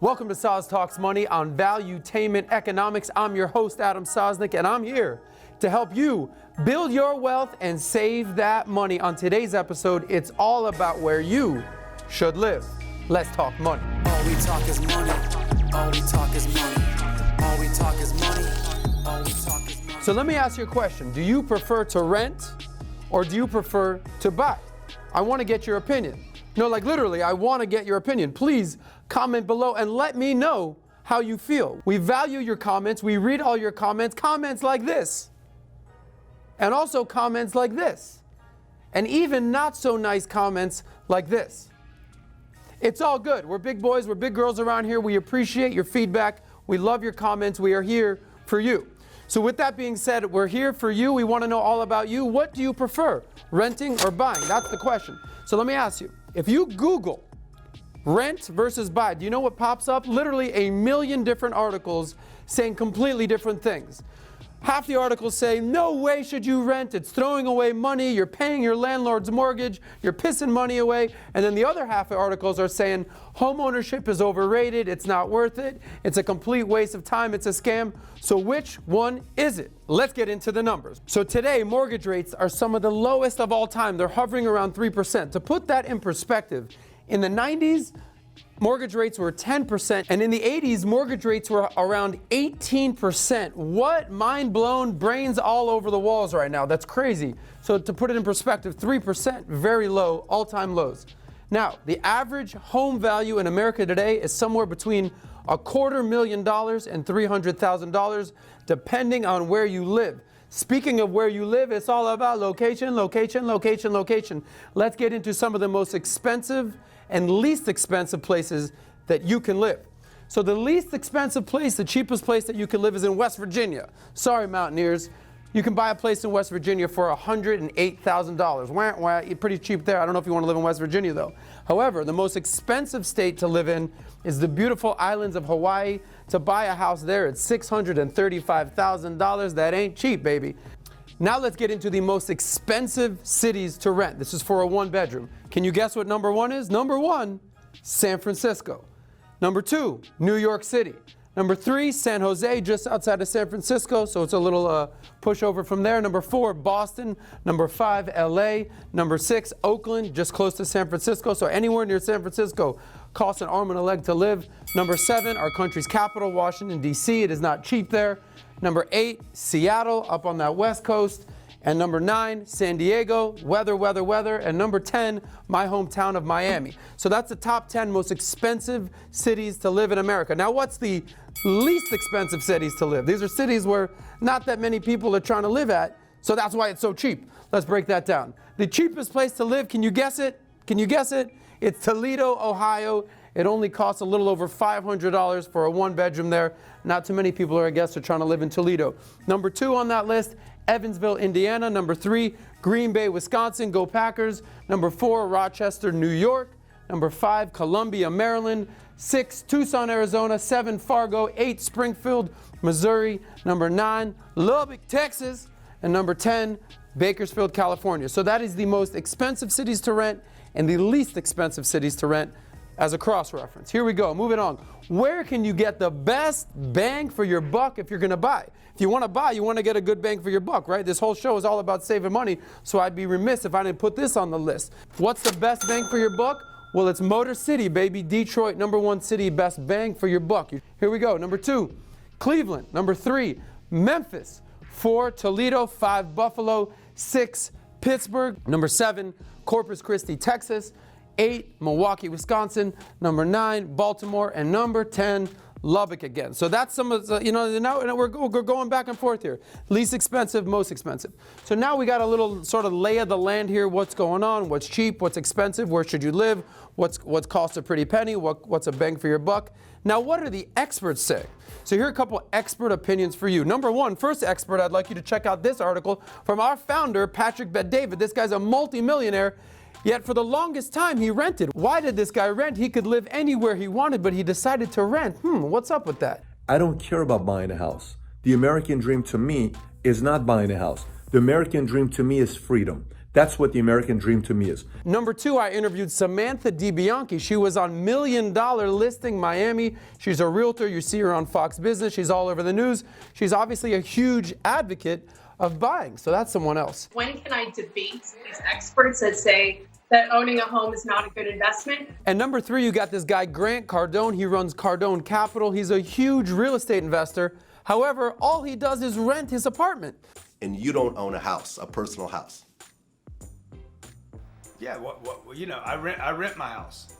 Welcome to Soz Talks Money on Valuetainment Economics. I'm your host, Adam Sosnick, and I'm here to help you build your wealth and save that money. On today's episode, it's all about where you should live. Let's talk money. All we talk is money. All we talk is money. All we talk is money. All we talk is money. So let me ask you a question. Do you prefer to rent or do you prefer to buy? I want to get your opinion. No, like literally, I want to get your opinion. Please comment below and let me know how you feel. We value your comments. We read all your comments. Comments like this. And also comments like this. And even not so nice comments like this. It's all good. We're big boys. We're big girls around here. We appreciate your feedback. We love your comments. We are here for you. So with that being said, we're here for you. We want to know all about you. What do you prefer, renting or buying? That's the question. So let me ask you, if you Google rent versus buy, do you know what pops up? Literally a million different articles saying completely different things. Half the articles say, no way should you rent. It's throwing away money. You're paying your landlord's mortgage. You're pissing money away. And then the other half of articles are saying home ownership is overrated. It's not worth it. It's a complete waste of time. It's a scam. So which one is it? Let's get into the numbers. So today, mortgage rates are some of the lowest of all time. They're hovering around 3%. To put that in perspective, in the 90s, mortgage rates were 10%, and in the 80s, mortgage rates were around 18%. What? Mind blown, brains all over the walls right now. That's crazy. So to put it in perspective, 3%, very low, all-time lows. Now, the average home value in America today is somewhere between $250,000 and $300,000, depending on where you live. Speaking of where you live, it's all about location, location, location, location. Let's get into some of the most expensive and least expensive places that you can live. So the least expensive place, the cheapest place that you can live is in West Virginia. Sorry, Mountaineers. You can buy a place in West Virginia for $108,000. Wah, wah, pretty cheap there. I don't know if you want to live in West Virginia, though. However, the most expensive state to live in is the beautiful islands of Hawaii. To buy a house there, it's $635,000. That ain't cheap, baby. Now let's get into the most expensive cities to rent. This is for a one-bedroom. Can you guess what number one is? Number one, San Francisco. Number two, New York City. Number three, San Jose, just outside of San Francisco, so it's a little pushover from there. Number four, Boston. Number five, LA. Number six, Oakland, just close to San Francisco, so anywhere near San Francisco costs an arm and a leg to live. Number seven, our country's capital, Washington, D.C. It is not cheap there. Number eight, Seattle, up on that west coast. And number nine, San Diego, weather, weather, weather. And number 10, my hometown of Miami. So that's the top 10 most expensive cities to live in America. Now, what's the least expensive cities to live? These are cities where not that many people are trying to live at, so that's why it's so cheap. Let's break that down. The cheapest place to live, can you guess it? Can you guess it? It's Toledo, Ohio. It only costs a little over $500 for a one-bedroom there. Not too many people, I guess, are trying to live in Toledo. Number two on that list, Evansville, Indiana. Number three, Green Bay, Wisconsin. Go Packers. Number four, Rochester, New York. Number five, Columbia, Maryland. Six, Tucson, Arizona. Seven, Fargo. Eight, Springfield, Missouri. Number nine, Lubbock, Texas. And number 10, Bakersfield, California. So that is the most expensive cities to rent and the least expensive cities to rent as a cross-reference. Here we go, moving on. Where can you get the best bang for your buck if you're gonna buy? If you wanna buy, you wanna get a good bang for your buck, right? This whole show is all about saving money, so I'd be remiss if I didn't put this on the list. What's the best bang for your buck? Well, it's Motor City, baby. Detroit, number one city, best bang for your buck. Here we go, number two, Cleveland. Number three, Memphis. Four, Toledo. Five, Buffalo. Six, Pittsburgh. Number seven, Corpus Christi, Texas. 8, Milwaukee, Wisconsin. Number 9, Baltimore. And number 10, Lubbock again. So that's some of the, now we're going back and forth here. Least expensive, most expensive. So now we got a little sort of lay of the land here. What's going on? What's cheap? What's expensive? Where should you live? What's cost a pretty penny? What's a bang for your buck? Now, what do the experts say? So here are a couple expert opinions for you. Number one, first expert, I'd like you to check out this article from our founder, Patrick Bet-David. This guy's a multimillionaire. Yet for the longest time, he rented. Why did this guy rent? He could live anywhere he wanted, but he decided to rent. What's up with that? I don't care about buying a house. The American dream to me is not buying a house. The American dream to me is freedom. That's what the American dream to me is. Number 2, I interviewed Samantha DiBianchi. She was on $1 Million Listing Miami. She's a realtor. You see her on Fox Business. She's all over the news. She's obviously a huge advocate of buying. So that's someone else. When can I debate these experts that say that owning a home is not a good investment? And number 3, you got this guy, Grant Cardone. He runs Cardone Capital. He's a huge real estate investor. However, all he does is rent his apartment. And you don't own a house, a personal house. Yeah, you know, I rent my house.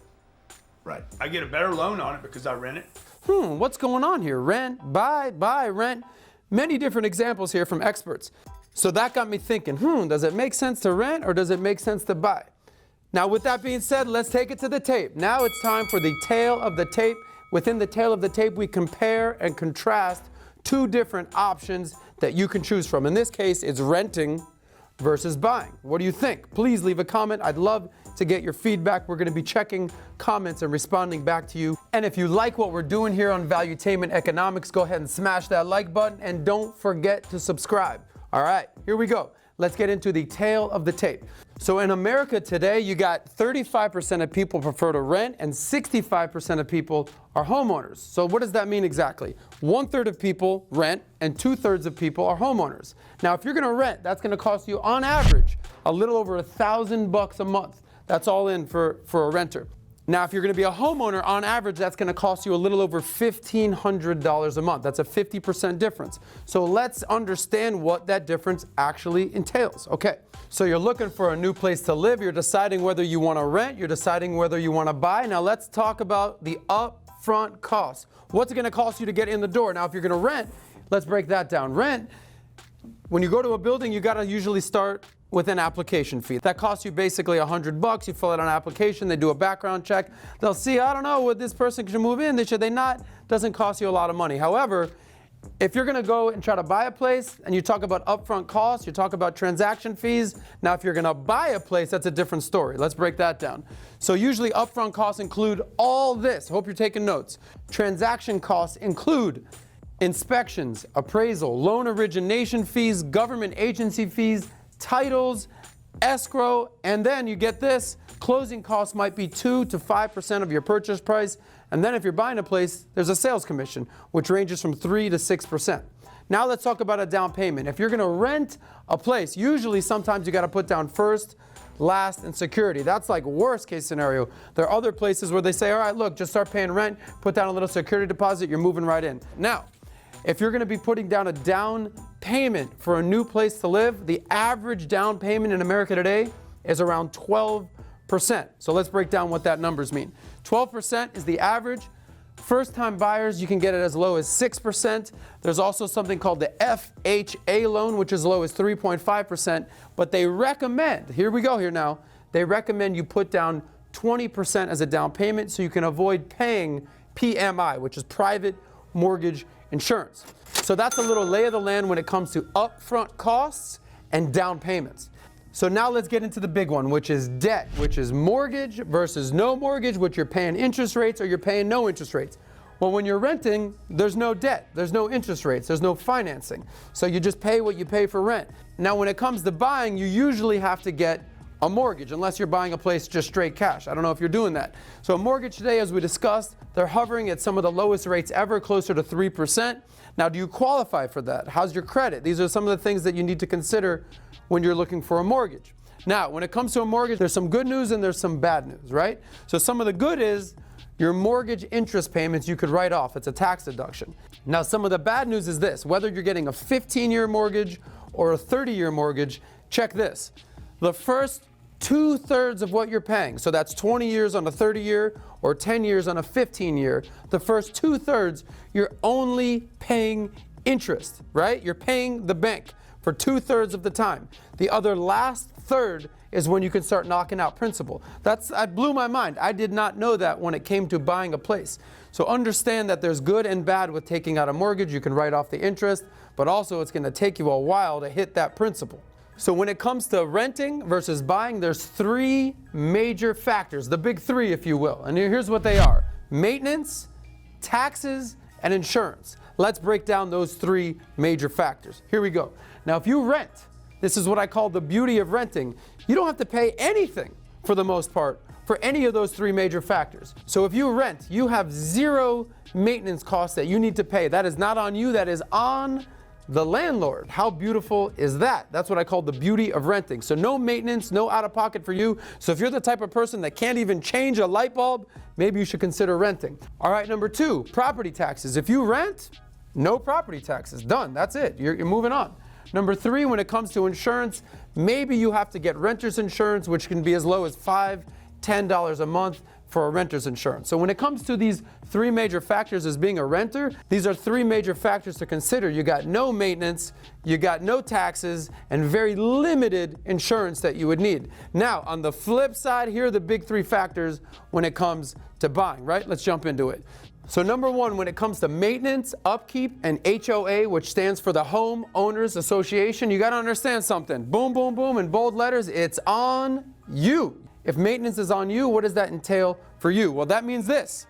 Right. I get a better loan on it because I rent it. What's going on here? Rent, buy, rent. Many different examples here from experts. So that got me thinking, does it make sense to rent or does it make sense to buy? Now, with that being said, let's take it to the tape. Now it's time for the tail of the tape. Within the tail of the tape, we compare and contrast 2 different options that you can choose from. In this case, it's renting versus buying. What do you think? Please leave a comment. I'd love to get your feedback. We're going to be checking comments and responding back to you. And if you like what we're doing here on Valuetainment Economics, go ahead and smash that like button and don't forget to subscribe. All right, here we go. Let's get into the tail of the tape. So in America today, you got 35% of people prefer to rent and 65% of people are homeowners. So what does that mean exactly? 1/3 of people rent and 2/3 of people are homeowners. Now, if you're gonna rent, that's gonna cost you on average a little over $1,000 a month. That's all in for a renter. Now, if you're gonna be a homeowner, on average, that's gonna cost you a little over $1,500 a month. That's a 50% difference. So let's understand what that difference actually entails. Okay, so you're looking for a new place to live. You're deciding whether you wanna rent. You're deciding whether you wanna buy. Now let's talk about the upfront costs. What's it gonna cost you to get in the door? Now, if you're gonna rent, let's break that down. Rent, when you go to a building, you gotta usually start with an application fee. That costs you basically $100. You fill out an application, they do a background check. They'll see, I don't know, would this person should move in, should they not? Doesn't cost you a lot of money. However, if you're gonna go and try to buy a place and you talk about upfront costs, you talk about transaction fees. Now, if you're gonna buy a place, that's a different story. Let's break that down. So usually upfront costs include all this. Hope you're taking notes. Transaction costs include inspections, appraisal, loan origination fees, government agency fees, titles, escrow, and then you get this, closing costs might be 2 to 5% of your purchase price. And then if you're buying a place, there's a sales commission, which ranges from 3 to 6%. Now let's talk about a down payment. If you're gonna rent a place, usually sometimes you gotta put down first, last, and security. That's like worst case scenario. There are other places where they say, all right, look, just start paying rent, put down a little security deposit, you're moving right in. Now, if you're gonna be putting down a down payment for a new place to live, the average down payment in America today is around 12%. So let's break down what that numbers mean. 12% is the average. First-time buyers, you can get it as low as 6%. There's also something called the FHA loan, which is as low as 3.5%. But they recommend, here we go here now, they recommend you put down 20% as a down payment so you can avoid paying PMI, which is private mortgage insurance. So that's a little lay of the land when it comes to upfront costs and down payments. So now let's get into the big one, which is debt, which is mortgage versus no mortgage, which you're paying interest rates or you're paying no interest rates. Well, when you're renting, there's no debt, there's no interest rates, there's no financing. So you just pay what you pay for rent. Now, when it comes to buying, you usually have to get a mortgage, unless you're buying a place just straight cash. I don't know if you're doing that. So a mortgage today, as we discussed, they're hovering at some of the lowest rates ever, closer to 3%. Now, do you qualify for that? How's your credit? These are some of the things that you need to consider when you're looking for a mortgage. Now, when it comes to a mortgage, there's some good news and there's some bad news, right? So some of the good is your mortgage interest payments you could write off. It's a tax deduction. Now, some of the bad news is this. Whether you're getting a 15-year mortgage or a 30-year mortgage, check this. The first 2/3 of what you're paying, so that's 20 years on a 30-year or 10 years on a 15-year, the first 2/3, you're only paying interest, right? You're paying the bank for 2/3 of the time. The other last third is when you can start knocking out principal. That blew my mind. I did not know that when it came to buying a place. So understand that there's good and bad with taking out a mortgage. You can write off the interest, but also it's gonna take you a while to hit that principal. So when it comes to renting versus buying, there's 3 major factors, the big 3, if you will. And here's what they are: maintenance, taxes, and insurance. Let's break down those 3 major factors. Here we go. Now, if you rent, This is what I call the beauty of renting. You don't have to pay anything for the most part for any of those three major factors. So if you rent, you have zero maintenance costs that you need to pay. That is not on you, that is on the landlord. How beautiful is that? That's what I call the beauty of renting. So no maintenance, no out of pocket for you. So if you're the type of person that can't even change a light bulb, maybe you should consider renting. All right, number two, property taxes. If you rent, no property taxes, done, that's it, you're moving on. Number three, when it comes to insurance, maybe you have to get renter's insurance, which can be as low as $5, $10 a month for a renter's insurance. So when it comes to these three major factors as being a renter, these are three major factors to consider. You got no maintenance, you got no taxes, and very limited insurance that you would need. Now, on the flip side, here are the big three factors when it comes to buying, right? Let's jump into it. So number one, when it comes to maintenance, upkeep, and HOA, which stands for the Home Owners Association, you got to understand something. Boom, boom, boom, in bold letters, it's on you. If maintenance is on you, what does that entail for you? Well, that means this.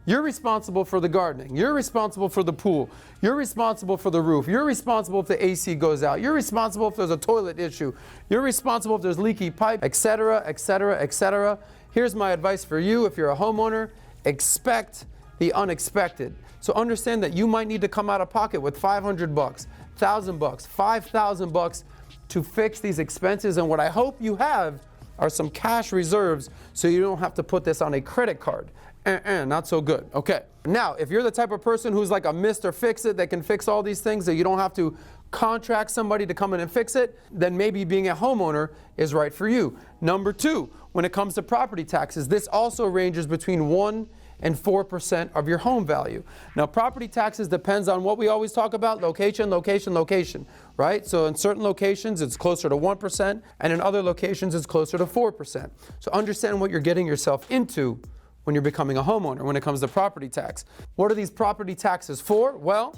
You're responsible for the gardening. You're responsible for the pool. You're responsible for the roof. You're responsible if the AC goes out. You're responsible if there's a toilet issue. You're responsible if there's leaky pipe, etc., etc., etc. Here's my advice for you. If you're a homeowner, expect the unexpected. So understand that you might need to come out of pocket with $500, $1,000, $5,000 to fix these expenses. And what I hope you have are some cash reserves so you don't have to put this on a credit card. Not so good. Okay. Now, if you're the type of person who's like a Mr. Fix-It that can fix all these things, that you don't have to contract somebody to come in and fix it, then maybe being a homeowner is right for you. Number two, when it comes to property taxes, this also ranges between 1% and 4% of your home value. Now, property taxes depends on what we always talk about, location, location, location, right? So in certain locations, it's closer to 1%, and in other locations, it's closer to 4%. So understand what you're getting yourself into when you're becoming a homeowner when it comes to property tax. What are these property taxes for? Well,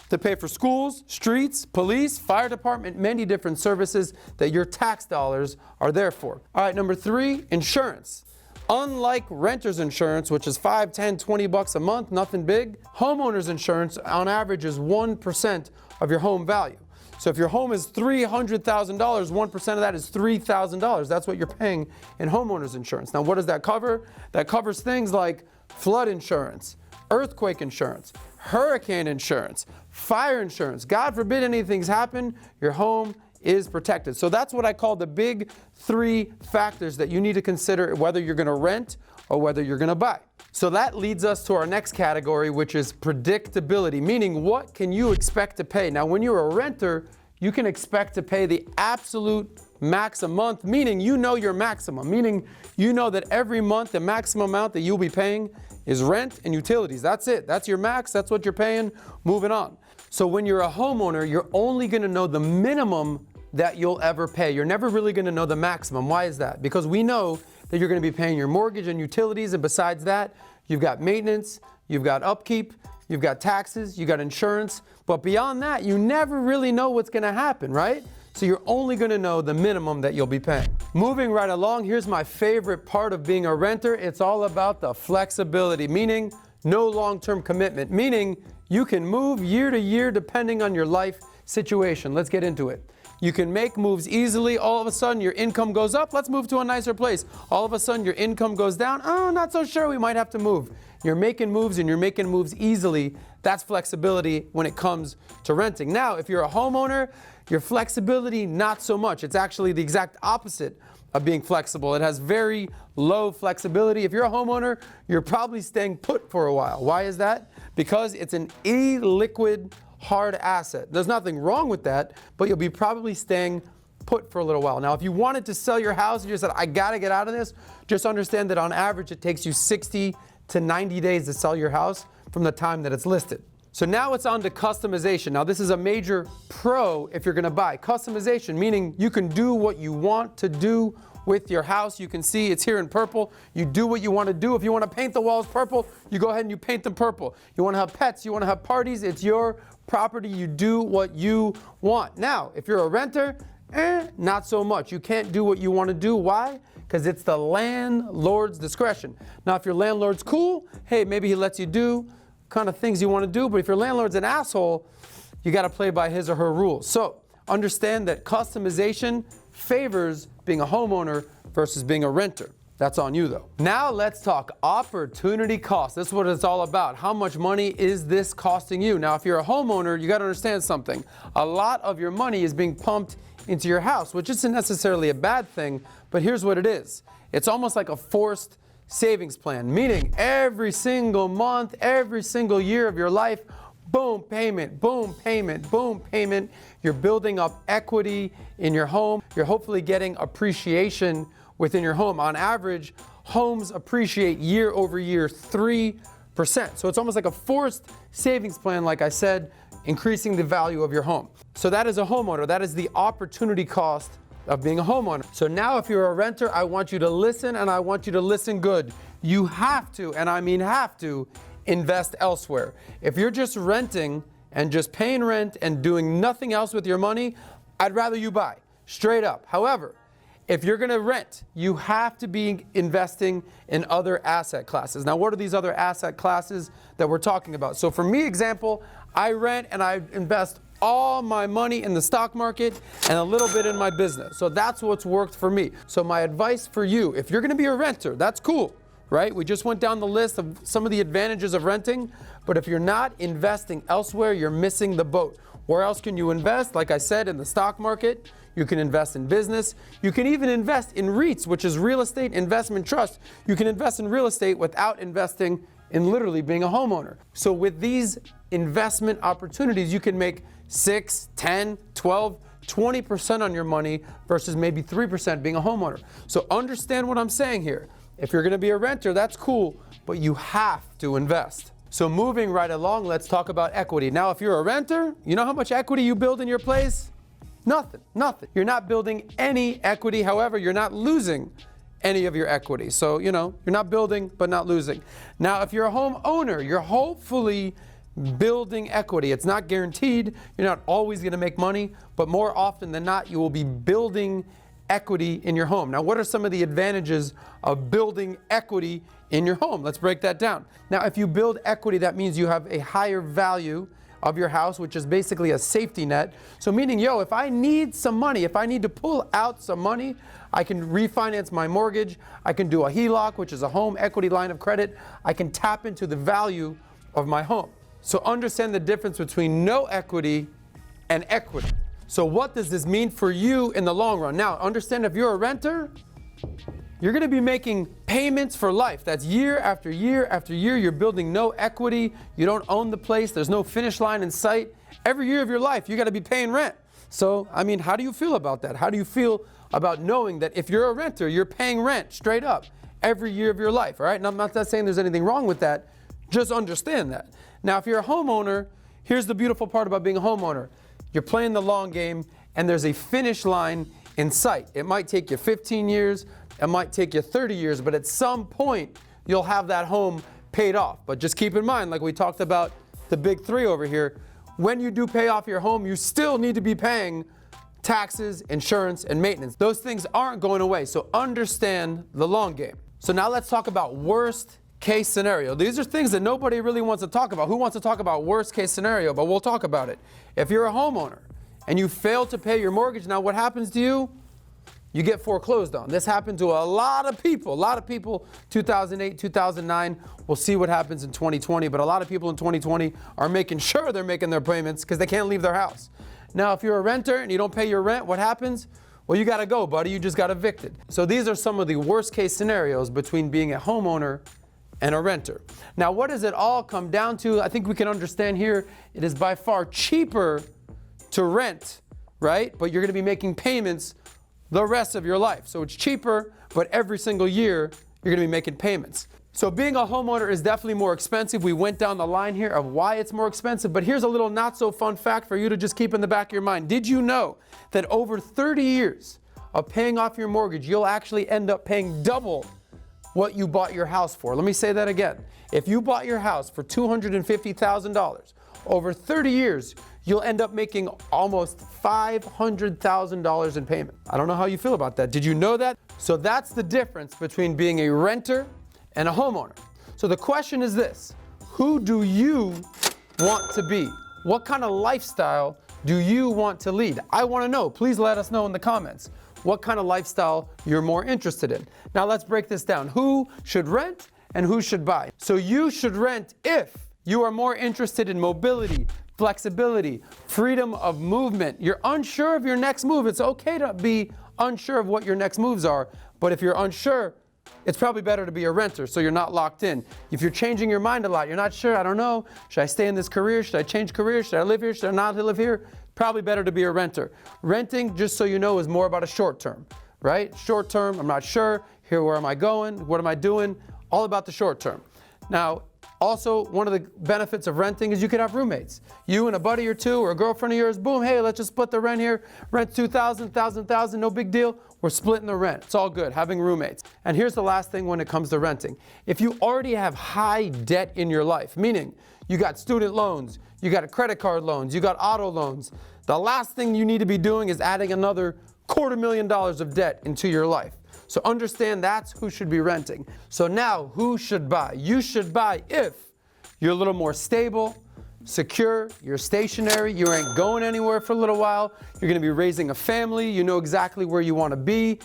to pay for schools, streets, police, fire department, many different services that your tax dollars are there for. All right, number three, insurance. Unlike renter's insurance, which is $5, $10, $20 a month, nothing big, homeowner's insurance on average is 1% of your home value. So if your home is $300,000, 1% of that is $3,000. That's what you're paying in homeowner's insurance. Now, what does that cover? That covers things like flood insurance, earthquake insurance, hurricane insurance, fire insurance. God forbid anything's happened, your home is protected. So that's what I call the big three factors that you need to consider whether you're going to rent or whether you're going to buy. So that leads us to our next category, which is predictability, meaning what can you expect to pay? Now, when you're a renter, you can expect to pay the absolute max a month, meaning you know your maximum, meaning you know that every month the maximum amount that you'll be paying is rent and utilities. That's it. That's your max. That's what you're paying. Moving on. So when you're a homeowner, you're only going to know the minimum that you'll ever pay. You're never really going to know the maximum. Why is that? Because we know that you're going to be paying your mortgage and utilities, and besides that, you've got maintenance, you've got upkeep, you've got taxes, you've got insurance, but beyond that, you never really know what's going to happen, right? So you're only going to know the minimum that you'll be paying. Moving right along, here's my favorite part of being a renter. It's all about the flexibility, meaning no long-term commitment, meaning you can move year to year depending on your life situation. Let's get into it. You can make moves easily. All of a sudden, your income goes up. Let's move to a nicer place. All of a sudden, your income goes down. Oh, not so sure. We might have to move. You're making moves, and you're making moves easily. That's flexibility when it comes to renting. Now, if you're a homeowner, your flexibility, not so much. It's actually the exact opposite of being flexible. It has very low flexibility. If you're a homeowner, you're probably staying put for a while. Why is that? Because it's an illiquid hard asset. There's nothing wrong with that, but you'll be probably staying put for a little while. Now, if you wanted to sell your house and you said, I gotta get out of this, just understand that on average, it takes you 60 to 90 days to sell your house from the time that it's listed. So now it's on to customization. Now, this is a major pro if you're gonna buy. Customization, meaning you can do what you want to do with your house. You can see it's here in purple. You do what you want to do. If you want to paint the walls purple, you go ahead and you paint them purple. You want to have pets, you want to have parties, it's your property. You do what you want. Now, if you're a renter, not so much. You can't do what you want to do. Why? Because it's the landlord's discretion. Now, if your landlord's cool, hey, maybe he lets you do kind of things you want to do. But if your landlord's an asshole, you got to play by his or her rules. So understand that customization favors being a homeowner versus being a renter. That's on you though. Now let's talk opportunity cost. This is what it's all about. How much money is this costing you? Now, if you're a homeowner, you got to understand something. A lot of your money is being pumped into your house, which isn't necessarily a bad thing, but here's what it is. It's almost like a forced savings plan, meaning every single month, every single year of your life, boom, payment, boom, payment, boom, payment. You're building up equity in your home. You're hopefully getting appreciation within your home. On average, homes appreciate year over year 3%. So it's almost like a forced savings plan, like I said, increasing the value of your home. So that is a homeowner. That is the opportunity cost of being a homeowner. So now if you're a renter, I want you to listen, and I want you to listen good. You have to, and I mean have to, invest elsewhere. If you're just renting and just paying rent and doing nothing else with your money, I'd rather you buy, straight up. However, if you're gonna rent, you have to be investing in other asset classes. Now, what are these other asset classes that we're talking about? So for me, example, I rent and I invest all my money in the stock market and a little bit in my business. So that's what's worked for me. So my advice for you, if you're gonna be a renter, that's cool, right? We just went down the list of some of the advantages of renting, but if you're not investing elsewhere, you're missing the boat. Where else can you invest? Like I said, in the stock market. You can invest in business. You can even invest in REITs, which is real estate investment trust. You can invest in real estate without investing in literally being a homeowner. So with these investment opportunities, you can make 6, 10, 12, 20% on your money versus maybe 3% being a homeowner. So understand what I'm saying here. If you're gonna be a renter, that's cool, but you have to invest. So moving right along, let's talk about equity. Now, if you're a renter, you know how much equity you build in your place? Nothing. You're not building any equity. However, you're not losing any of your equity. So, you're not building, but not losing. Now, if you're a homeowner, you're hopefully building equity. It's not guaranteed. You're not always going to make money, but more often than not, you will be building equity in your home. Now, what are some of the advantages of building equity in your home? Let's break that down. Now, if you build equity, that means you have a higher value of your house, which is basically a safety net. So meaning, if I need some money, if I need to pull out some money, I can refinance my mortgage. I can do a HELOC, which is a home equity line of credit. I can tap into the value of my home. So understand the difference between no equity and equity. So what does this mean for you in the long run? Now, understand if you're a renter, you're going to be making payments for life. That's year after year after year. You're building no equity. You don't own the place. There's no finish line in sight. Every year of your life, you got to be paying rent. So, how do you feel about that? How do you feel about knowing that if you're a renter, you're paying rent straight up every year of your life, all right? And I'm not saying there's anything wrong with that. Just understand that. Now, if you're a homeowner, here's the beautiful part about being a homeowner. You're playing the long game, and there's a finish line in sight. It might take you 15 years. It might take you 30 years, but at some point, you'll have that home paid off. But just keep in mind, like we talked about the big three over here, when you do pay off your home, you still need to be paying taxes, insurance, and maintenance. Those things aren't going away, so understand the long game. So now let's talk about worst case scenario. These are things that nobody really wants to talk about. Who wants to talk about worst case scenario? But we'll talk about it. If you're a homeowner and you fail to pay your mortgage, now what happens to you? You get foreclosed on. This happened to a lot of people. 2008, 2009. We'll see what happens in 2020, but a lot of people in 2020 are making sure they're making their payments because they can't leave their house. Now, if you're a renter and you don't pay your rent, what happens? Well, you gotta go, buddy. You just got evicted. So these are some of the worst case scenarios between being a homeowner and a renter. Now, what does it all come down to? I think we can understand here, it is by far cheaper to rent, right? But you're gonna be making payments the rest of your life. So it's cheaper, but every single year, you're gonna be making payments. So being a homeowner is definitely more expensive. We went down the line here of why it's more expensive, but here's a little not so fun fact for you to just keep in the back of your mind. Did you know that over 30 years of paying off your mortgage, you'll actually end up paying double what you bought your house for? Let me say that again. If you bought your house for $250,000, over 30 years, you'll end up making almost $500,000 in payment. I don't know how you feel about that. Did you know that? So that's the difference between being a renter and a homeowner. So the question is this: who do you want to be? What kind of lifestyle do you want to lead? I want to know. Please let us know in the comments what kind of lifestyle you're more interested in. Now let's break this down. Who should rent and who should buy? So you should rent if you are more interested in mobility, flexibility, freedom of movement. You're unsure of your next move. It's okay to be unsure of what your next moves are, but if you're unsure, it's probably better to be a renter so you're not locked in. If you're changing your mind a lot, you're not sure, I don't know, should I stay in this career? Should I change career? Should I live here? Should I not live here? Probably better to be a renter. Renting, just so you know, is more about a short term, right? Short term, I'm not sure, here, where am I going? What am I doing? All about the short term. Now, also, one of the benefits of renting is you can have roommates. You and a buddy or two or a girlfriend of yours, boom, hey, let's just split the rent here. Rent $2,000, no big deal. We're splitting the rent. It's all good, having roommates. And here's the last thing when it comes to renting. If you already have high debt in your life, meaning you got student loans, you got credit card loans, you got auto loans, the last thing you need to be doing is adding another $250,000 of debt into your life. So understand that's who should be renting. So now, who should buy? You should buy if you're a little more stable, secure, you're stationary, you ain't going anywhere for a little while, you're gonna be raising a family, you know exactly where you wanna be.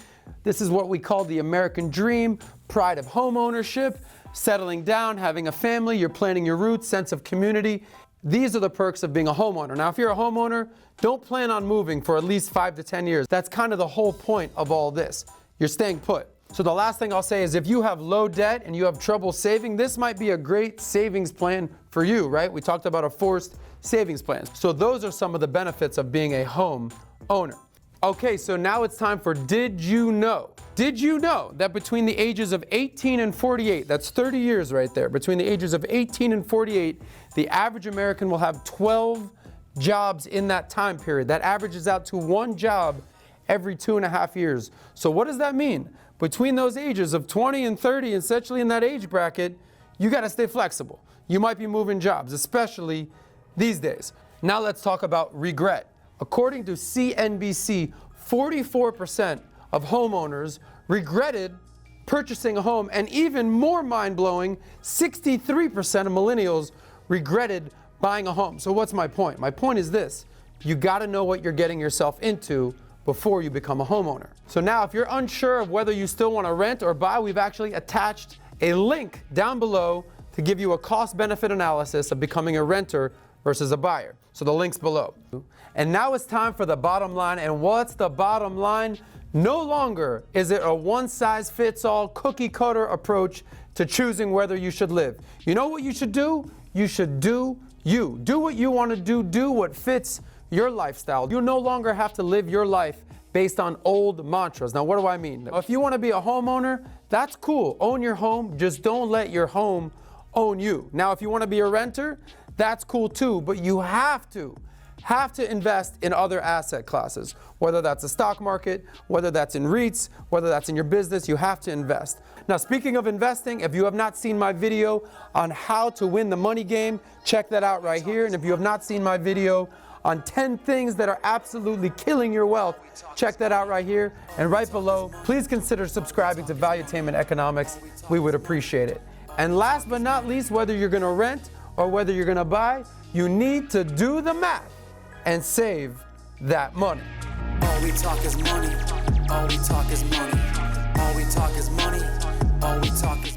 This is what we call the American dream, pride of home ownership, settling down, having a family, you're planting your roots, sense of community. These are the perks of being a homeowner. Now, if you're a homeowner, don't plan on moving for at least 5 to 10 years. That's kind of the whole point of all this. You're staying put. So the last thing I'll say is if you have low debt and you have trouble saving, this might be a great savings plan for you, right? We talked about a forced savings plan. So those are some of the benefits of being a home owner. Okay, so now it's time for Did You Know? Did you know that between the ages of 18 and 48, that's 30 years right there, between the ages of 18 and 48, the average American will have 12 jobs in that time period. That averages out to 1 job every 2.5 years. So what does that mean? Between those ages of 20 and 30, essentially in that age bracket, you gotta stay flexible. You might be moving jobs, especially these days. Now let's talk about regret. According to CNBC, 44% of homeowners regretted purchasing a home, and even more mind-blowing, 63% of millennials regretted buying a home. So what's my point? My point is this: you gotta know what you're getting yourself into before you become a homeowner. So now if you're unsure of whether you still want to rent or buy, we've actually attached a link down below to give you a cost-benefit analysis of becoming a renter versus a buyer. So the link's below. And now it's time for the bottom line. And what's the bottom line? No longer is it a one-size-fits-all cookie-cutter approach to choosing whether you should live. You know what you should do? You should do you. Do what you want to do what fits your lifestyle. You no longer have to live your life based on old mantras. Now, what do I mean? If you want to be a homeowner, that's cool. Own your home, just don't let your home own you. Now, if you want to be a renter, that's cool too, but you have to invest in other asset classes, whether that's the stock market, whether that's in REITs, whether that's in your business, you have to invest. Now, speaking of investing, if you have not seen my video on how to win the money game, check that out right here. And if you have not seen my video on 10 things that are absolutely killing your wealth, check that out right here. And right below, please consider subscribing to Valuetainment Economics. We would appreciate it. And last but not least, whether you're gonna rent or whether you're gonna buy, you need to do the math and save that money. All we talk is money. All we talk is money. All we talk is money. All we talk is money.